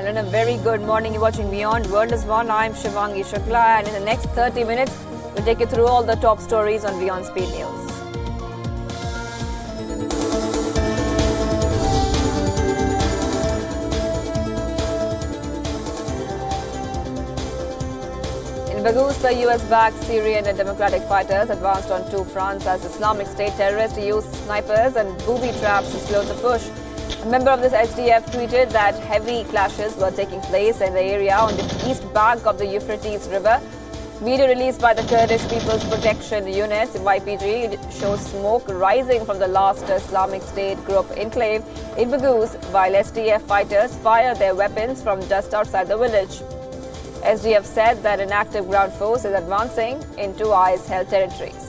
And on a very good morning, you're watching Beyond World is One. I'm Shivangi Shukla, and in the next 30 minutes, we'll take you through all the top stories on WION Speed News. In Baghuz, the US-backed Syrian and democratic fighters advanced on two fronts as Islamic State terrorists used snipers and booby traps to slow the push. A member of this SDF tweeted that heavy clashes were taking place in the area on the east bank of the Euphrates River. Video released by the Kurdish People's Protection Unit (YPG) shows smoke rising from the last Islamic State group enclave in Baghuz, while SDF fighters fire their weapons from just outside the village. SDF said that an active ground force is advancing into IS-held territories.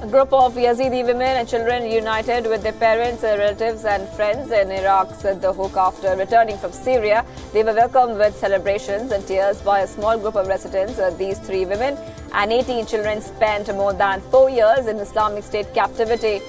A group of Yazidi women and children reunited with their parents, relatives and friends in Iraq's Dohuk after returning from Syria. They were welcomed with celebrations and tears by a small group of residents. These 3 women and 18 children spent more than 4 years in Islamic State captivity.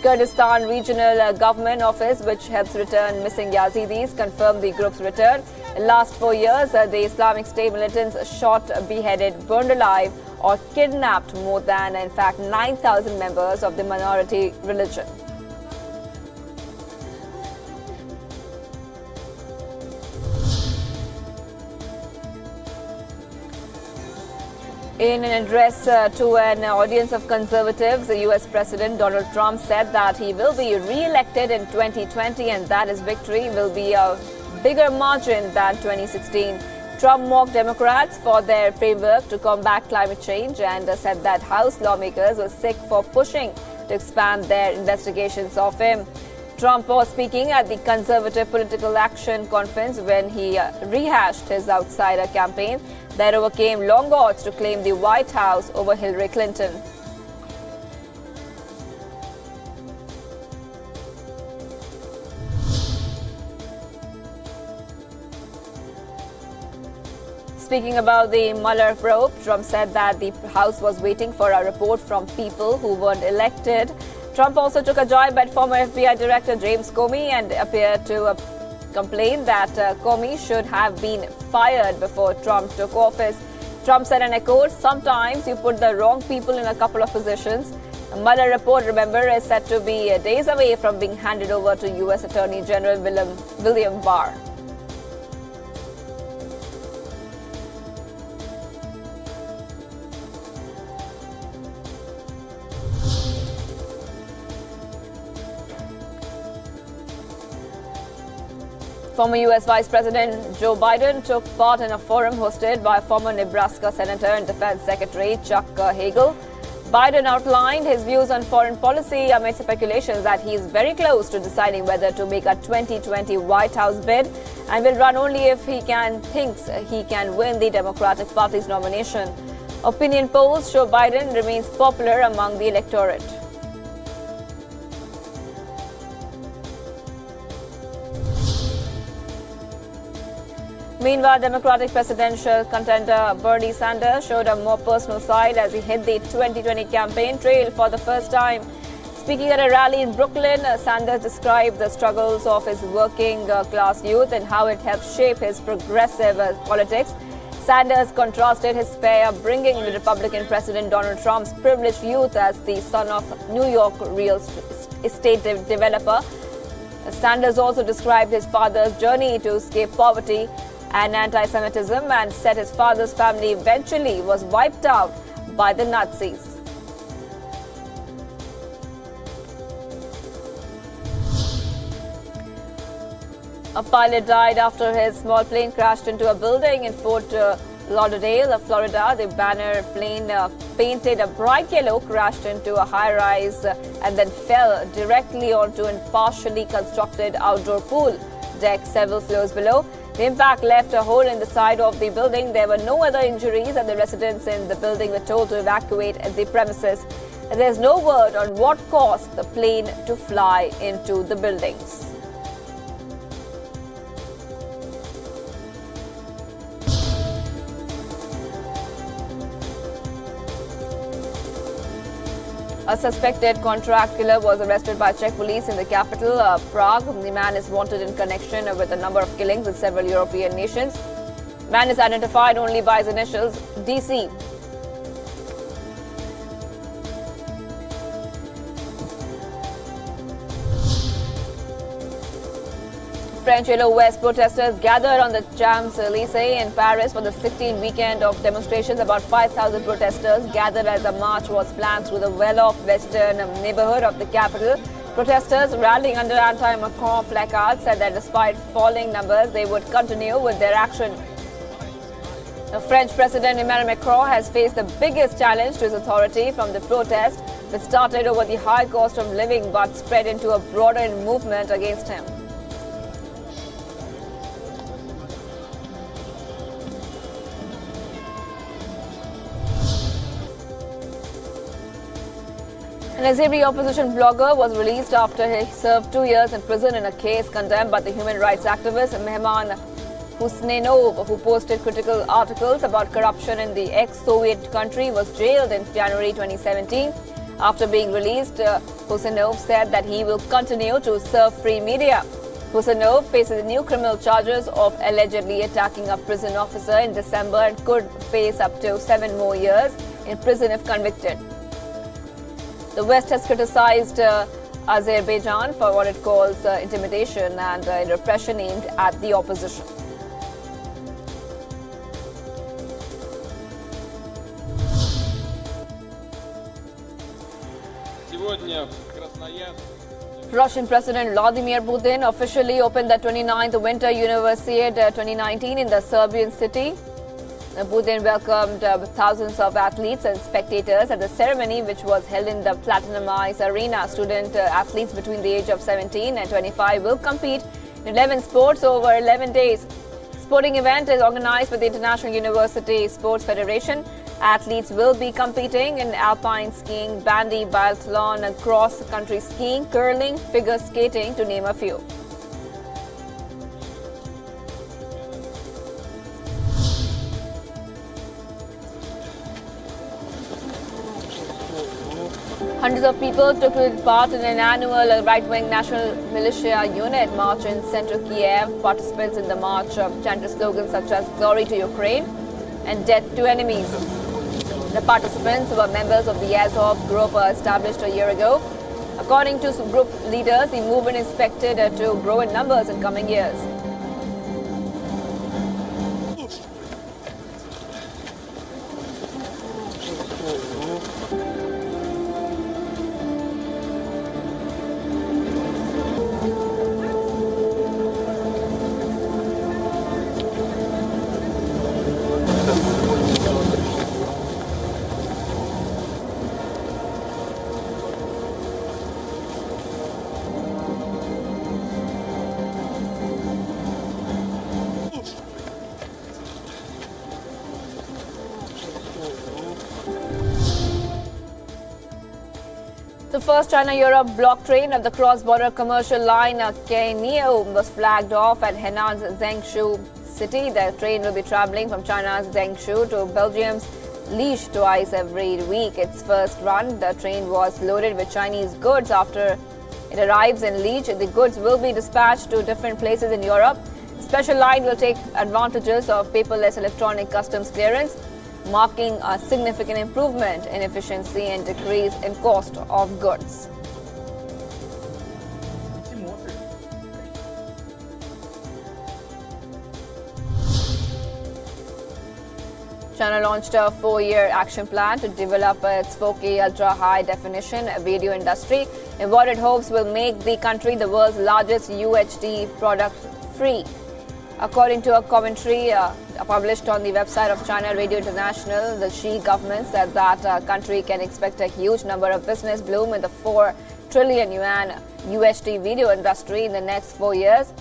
Kurdistan Regional Government Office, which helps return missing Yazidis, confirmed the group's return. In the last 4 years, the Islamic State militants shot, beheaded, burned alive or kidnapped more than, in fact, 9,000 members of the minority religion. In an address to an audience of conservatives, the US President Donald Trump said that he will be re-elected in 2020 and that his victory will be a bigger margin than 2016. Trump mocked Democrats for their framework to combat climate change and said that House lawmakers were sick for pushing to expand their investigations of him. Trump was speaking at the Conservative Political Action Conference when he rehashed his outsider campaign that overcame long odds to claim the White House over Hillary Clinton. Speaking about the Mueller probe, Trump said that the House was waiting for a report from people who weren't elected. Trump also took a jibe at former FBI Director James Comey and appeared to complain that Comey should have been fired before Trump took office. Trump said, and echoed, "Sometimes you put the wrong people in a couple of positions." The Mueller report, remember, is said to be days away from being handed over to U.S. Attorney General William Barr. Former U.S. Vice President Joe Biden took part in a forum hosted by former Nebraska Senator and Defense Secretary Chuck Hagel. Biden outlined his views on foreign policy amid speculations that he is very close to deciding whether to make a 2020 White House bid and will run only if he thinks he can win the Democratic Party's nomination. Opinion polls show Biden remains popular among the electorate. Meanwhile, Democratic presidential contender Bernie Sanders showed a more personal side as he hit the 2020 campaign trail for the first time. Speaking at a rally in Brooklyn, Sanders described the struggles of his working class youth and how it helped shape his progressive politics. Sanders contrasted his spare upbringing with Republican President Donald Trump's privileged youth as the son of New York real estate developer. Sanders also described his father's journey to escape poverty and anti-Semitism and said his father's family eventually was wiped out by the Nazis. A pilot died after his small plane crashed into a building in Fort Lauderdale, Florida. The banner plane, painted a bright yellow, crashed into a high-rise and then fell directly onto a partially constructed outdoor pool deck several floors below. The impact left a hole in the side of the building. There were no other injuries and the residents in the building were told to evacuate the premises. There's no word on what caused the plane to fly into the buildings. A suspected contract killer was arrested by Czech police in the capital, Prague. The man is wanted in connection with a number of killings in several European nations. Man is identified only by his initials, DC. French Yellow Vest protesters gathered on the Champs-Élysées in Paris for the 16th weekend of demonstrations. About 5,000 protesters gathered as a march was planned through the well-off western neighborhood of the capital. Protesters rallying under anti-Macron placards said that despite falling numbers, they would continue with their action. The French President Emmanuel Macron has faced the biggest challenge to his authority from the protest, which started over the high cost of living but spread into a broader movement against him. An Yazidi opposition blogger was released after he served 2 years in prison in a case condemned by the human rights activist Mehman Husneinov, who posted critical articles about corruption in the ex-Soviet country, was jailed in January 2017. After being released, Husneinov said that he will continue to serve free media. Husneinov faces new criminal charges of allegedly attacking a prison officer in December and could face up to 7 more years in prison if convicted. The West has criticized Azerbaijan for what it calls intimidation and repression aimed at the opposition. Russian President Vladimir Putin officially opened the 29th Winter Universiade 2019 in the Serbian city. Putin welcomed thousands of athletes and spectators at the ceremony, which was held in the Platinumized Arena. Student athletes between the age of 17 and 25 will compete in 11 sports over 11 days. Sporting event is organized by the International University Sports Federation. Athletes will be competing in alpine skiing, bandy, biathlon, cross-country skiing, curling, figure skating, to name a few. Hundreds of people took part in an annual right-wing national militia unit march in central Kiev. Participants in the march chanted slogans such as "Glory to Ukraine" and "Death to Enemies." The participants were members of the Azov group established a year ago. According to group leaders, the movement is expected to grow in numbers in coming years. The first China-Europe block train of the cross-border commercial line Kiev was flagged off at Henan's Zhengshu city. The train will be traveling from China's Zhengshu to Belgium's Liège twice every week. Its first run, the train was loaded with Chinese goods. After it arrives in Liège, the goods will be dispatched to different places in Europe. The special line will take advantages of paperless electronic customs clearance, marking a significant improvement in efficiency and decrease in cost of goods. China launched a 4-year action plan to develop its 4K ultra-high definition video industry in what it hopes will make the country the world's largest UHD product free. According to a commentary published on the website of China Radio International, the Xi government said that country can expect a huge number of business bloom in the 4 trillion yuan UHD video industry in the next 4 years.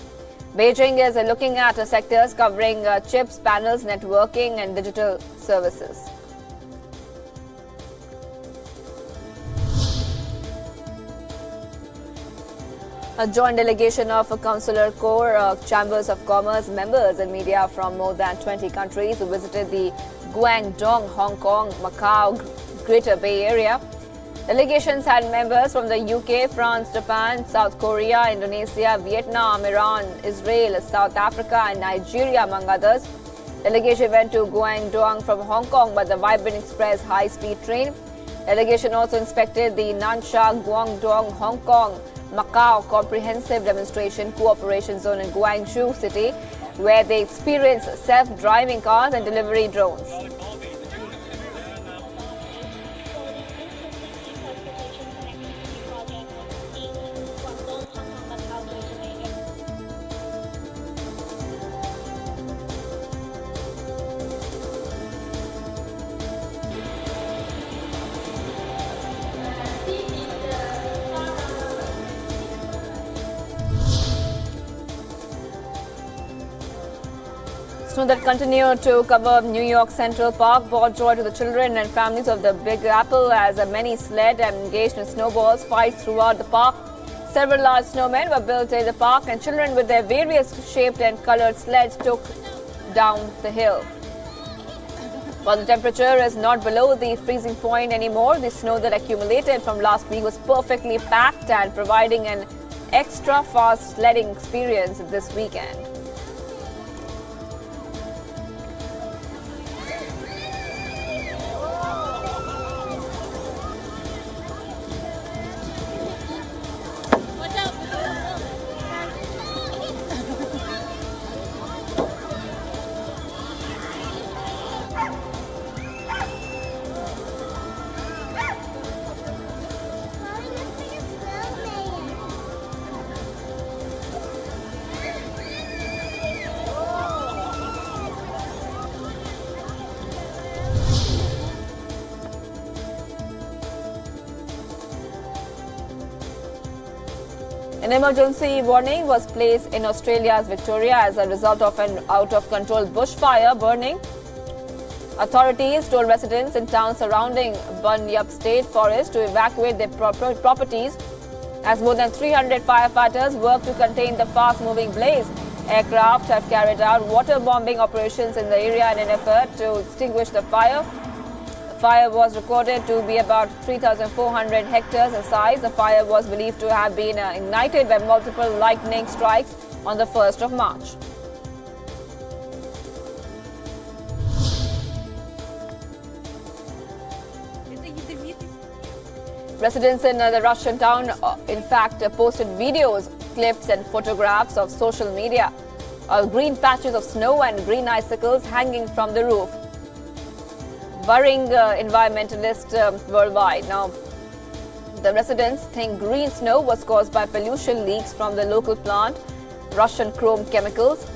Beijing is looking at sectors covering chips, panels, networking, and digital services. A joint delegation of Consular Corps, Chambers of Commerce members and media from more than 20 countries who visited the Guangdong, Hong Kong, Macau, Greater Bay Area. Delegations had members from the UK, France, Japan, South Korea, Indonesia, Vietnam, Iran, Israel, South Africa and Nigeria among others. Delegation went to Guangdong from Hong Kong by the Vibrant Express high-speed train. Delegation also inspected the Nansha, Guangdong, Hong Kong, Macau Comprehensive Demonstration Cooperation Zone in Guangzhou City, where they experienced self-driving cars and delivery drones. Snow that continued to cover New York Central Park brought joy to the children and families of the Big Apple as many sled and engaged in snowballs fights throughout the park. Several large snowmen were built in the park and children with their various shaped and colored sleds took down the hill. While the temperature is not below the freezing point anymore, the snow that accumulated from last week was perfectly packed and providing an extra fast sledding experience this weekend. An emergency warning was placed in Australia's Victoria as a result of an out-of-control bushfire burning. Authorities told residents in towns surrounding Bunyip State Forest to evacuate their properties as more than 300 firefighters work to contain the fast-moving blaze. Aircraft have carried out water-bombing operations in the area in an effort to extinguish the fire. The fire was recorded to be about 3,400 hectares in size. The fire was believed to have been ignited by multiple lightning strikes on the 1st of March. Residents in the Russian town, in fact, posted videos, clips and photographs of social media of green patches of snow and green icicles hanging from the roof, worrying environmentalists worldwide. Now, the residents think green snow was caused by pollution leaks from the local plant, Russian Chrome Chemicals,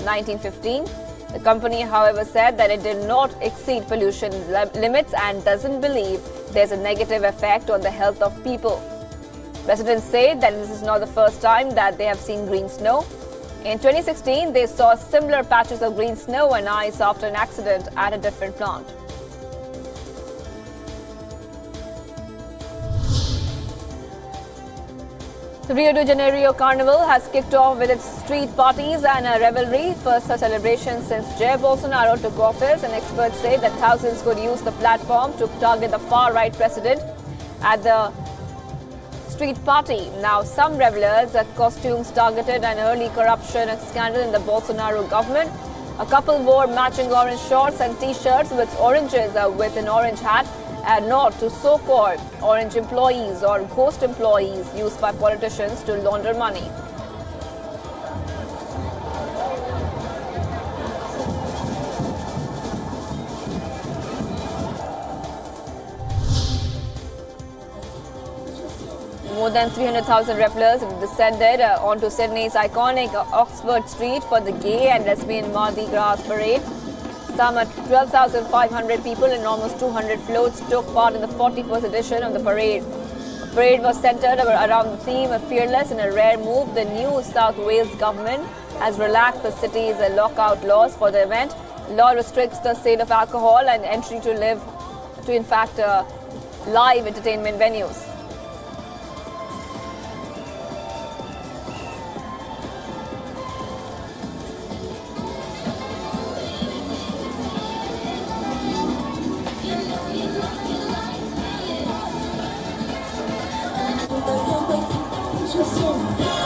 1915. The company, however, said that it did not exceed pollution limits and doesn't believe there's a negative effect on the health of people. Residents say that this is not the first time that they have seen green snow. In 2016, they saw similar patches of green snow and ice after an accident at a different plant. The Rio de Janeiro Carnival has kicked off with its street parties and a revelry, first such celebration since Jair Bolsonaro took office, and experts say that thousands could use the platform to target the far-right president at the street party. Now, some revelers' costumes targeted an early corruption scandal in the Bolsonaro government. A couple wore matching orange shorts and t-shirts with oranges with an orange hat, a nod to so-called orange employees or ghost employees used by politicians to launder money. More than 300,000 revelers descended onto Sydney's iconic Oxford Street for the gay and lesbian Mardi Gras parade. Some 12,500 people and almost 200 floats took part in the 41st edition of the parade. The parade was centered around the theme of Fearless. In a rare move, the New South Wales government has relaxed the city's lockout laws for the event. The law restricts the sale of alcohol and entry to live entertainment venues. Fascism.